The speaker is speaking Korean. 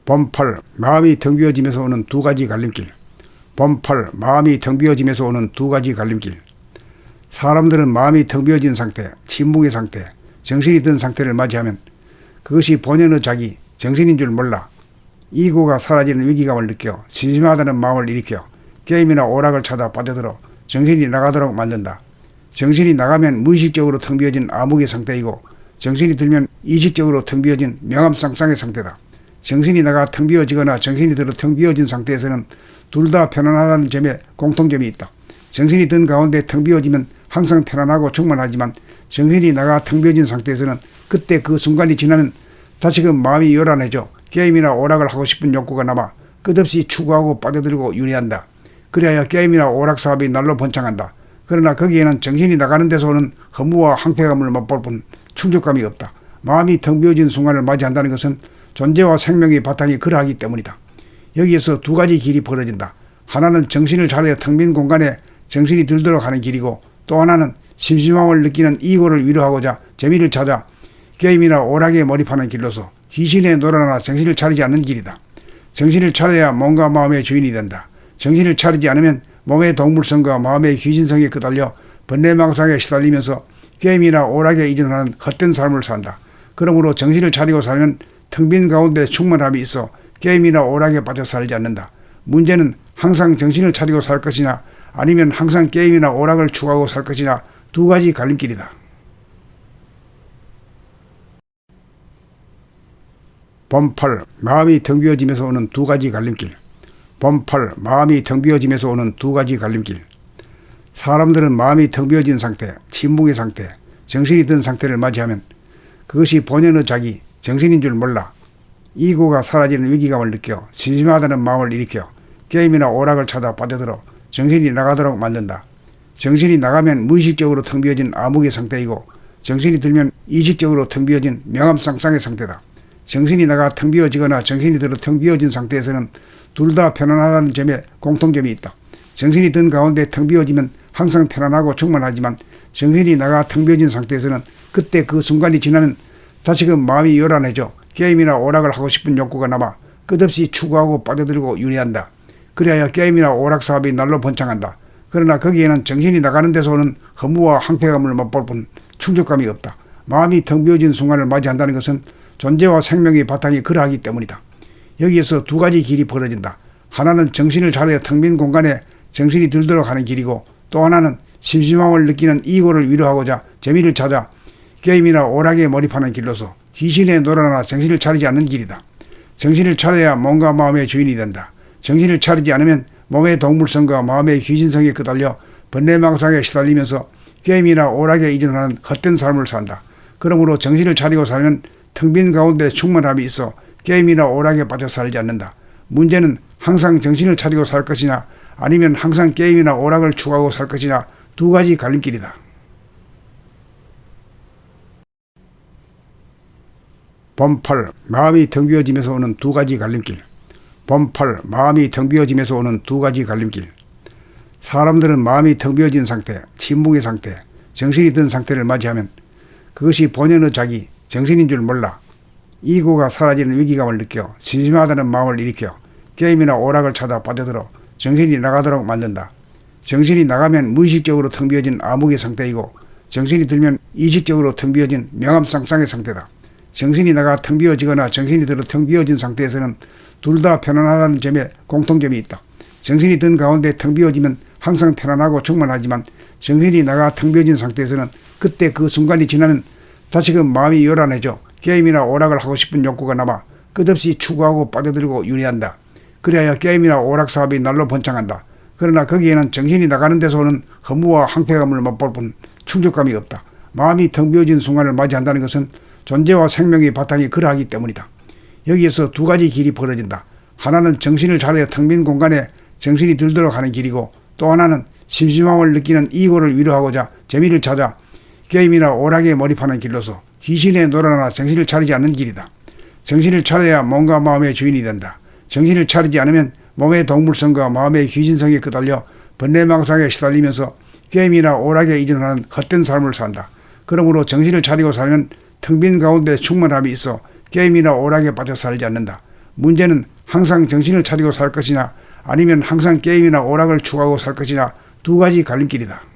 범팔, 마음이 텅 비어지면서 오는 두 가지 갈림길. 범팔, 마음이 텅 비어지면서 오는 두 가지 갈림길. 사람들은 마음이 텅 비어진 상태, 침묵의 상태, 정신이 든 상태를 맞이하면 그것이 본연의 자기, 정신인 줄 몰라 이고가 사라지는 위기감을 느껴 심심하다는 마음을 일으켜 게임이나 오락을 찾아 빠져들어 정신이 나가도록 만든다. 정신이 나가면 무의식적으로 텅 비어진 암흑의 상태이고 정신이 들면 이식적으로 텅 비어진 명암상상의 상태다. 정신이 나가 텅 비어지거나 정신이 들어 텅 비어진 상태에서는 둘 다 편안하다는 점에 공통점이 있다. 정신이 든 가운데 텅 비어지면 항상 편안하고 충만하지만 정신이 나가 텅 비어진 상태에서는 그때 그 순간이 지나면 다시금 마음이 요란해져 게임이나 오락을 하고 싶은 욕구가 남아 끝없이 추구하고 빠져들고 유리한다. 그래야 게임이나 오락 사업이 날로 번창한다. 그러나 거기에는 정신이 나가는 데서 오는 허무와 황폐감을 맛볼 뿐 충족감이 없다. 마음이 텅 비어진 순간을 맞이한다는 것은 존재와 생명의 바탕이 그러하기 때문이다. 여기에서 두 가지 길이 벌어진다. 하나는 정신을 차려 텅 빈 공간에 정신이 들도록 하는 길이고 또 하나는 심심함을 느끼는 이고를 위로하고자 재미를 찾아 게임이나 오락에 몰입하는 길로서 귀신에 놀아나 정신을 차리지 않는 길이다. 정신을 차려야 몸과 마음의 주인이 된다. 정신을 차리지 않으면 몸의 동물성과 마음의 귀신성에 끄달려 번뇌망상에 시달리면서 게임이나 오락에 의존하는 헛된 삶을 산다. 그러므로 정신을 차리고 살면 텅 빈 가운데 충만함이 있어 게임이나 오락에 빠져 살지 않는다. 문제는 항상 정신을 차리고 살 것이냐 아니면 항상 게임이나 오락을 추구하고 살 것이냐 두 가지 갈림길이다. 범팔, 마음이 텅 비어지면서 오는 두 가지 갈림길. 범팔, 마음이 텅 비어지면서 오는 두 가지 갈림길. 사람들은 마음이 텅 비어진 상태, 침묵의 상태, 정신이 든 상태를 맞이하면 그것이 본연의 자기, 정신인 줄 몰라 이고가 사라지는 위기감을 느껴 심심하다는 마음을 일으켜 게임이나 오락을 찾아 빠져들어 정신이 나가도록 만든다. 정신이 나가면 무의식적으로 텅 비어진 암흑의 상태이고 정신이 들면 이식적으로 텅 비어진 명암상상의 상태다. 정신이 나가 텅 비어지거나 정신이 들어 텅 비어진 상태에서는 둘 다 편안하다는 점에 공통점이 있다. 정신이 든 가운데 텅 비어지면 항상 편안하고 충만하지만 정신이 나가 텅 비어진 상태에서는 그때 그 순간이 지나면 다시금 마음이 요란해져 게임이나 오락을 하고 싶은 욕구가 남아 끝없이 추구하고 빠져들고 유리한다. 그래야 게임이나 오락 사업이 날로 번창한다. 그러나 거기에는 정신이 나가는 데서 오는 허무와 황폐감을 맛볼 뿐 충족감이 없다. 마음이 텅 비어진 순간을 맞이한다는 것은 존재와 생명의 바탕이 그러하기 때문이다. 여기에서 두 가지 길이 벌어진다. 하나는 정신을 차려 텅 빈 공간에 정신이 들도록 하는 길이고 또 하나는 심심함을 느끼는 이고를 위로하고자 재미를 찾아 게임이나 오락에 몰입하는 길로서 귀신에 놀아나 정신을 차리지 않는 길이다. 정신을 차려야 몸과 마음의 주인이 된다. 정신을 차리지 않으면 몸의 동물성과 마음의 귀신성에 끄달려 번뇌망상에 시달리면서 게임이나 오락에 의존하는 헛된 삶을 산다. 그러므로 정신을 차리고 살면 텅 빈 가운데 충만함이 있어 게임이나 오락에 빠져 살지 않는다. 문제는 항상 정신을 차리고 살 것이냐 아니면 항상 게임이나 오락을 추구하고 살 것이냐 두 가지 갈림길이다. 범팔, 마음이 텅 비어지면서 오는 두 가지 갈림길. 범팔, 마음이 텅 비어지면서 오는 두 가지 갈림길. 사람들은 마음이 텅 비어진 상태, 침묵의 상태, 정신이 든 상태를 맞이하면 그것이 본연의 자기, 정신인 줄 몰라 이고가 사라지는 위기감을 느껴 심심하다는 마음을 일으켜 게임이나 오락을 찾아 빠져들어 정신이 나가도록 만든다. 정신이 나가면 무의식적으로 텅 비어진 암흑의 상태이고 정신이 들면 이식적으로 텅 비어진 명암상상의 상태다. 정신이 나가 텅 비어지거나 정신이 들어 텅 비어진 상태에서는 둘 다 편안하다는 점에 공통점이 있다. 정신이 든 가운데 텅 비어지면 항상 편안하고 충만하지만 정신이 나가 텅 비어진 상태에서는 그때 그 순간이 지나면 다시금 마음이 요란해져 게임이나 오락을 하고 싶은 욕구가 남아 끝없이 추구하고 빠져들고 유리한다. 그래야 게임이나 오락 사업이 날로 번창한다. 그러나 거기에는 정신이 나가는 데서 오는 허무와 황폐감을 맛볼 뿐 충족감이 없다. 마음이 텅 비어진 순간을 맞이한다는 것은 존재와 생명의 바탕이 그러하기 때문이다. 여기에서 두 가지 길이 벌어진다. 하나는 정신을 차려 텅 빈 공간에 정신이 들도록 하는 길이고 또 하나는 심심함을 느끼는 이고를 위로하고자 재미를 찾아 게임이나 오락에 몰입하는 길로서 귀신에 놀아나 정신을 차리지 않는 길이다. 정신을 차려야 몸과 마음의 주인이 된다. 정신을 차리지 않으면 몸의 동물성과 마음의 귀신성에 끄달려 번뇌망상에 시달리면서 게임이나 오락에 의존하는 헛된 삶을 산다. 그러므로 정신을 차리고 살면 텅 빈 가운데 충만함이 있어 게임이나 오락에 빠져 살지 않는다. 문제는 항상 정신을 차리고 살 것이냐 아니면 항상 게임이나 오락을 추구하고 살 것이냐 두 가지 갈림길이다.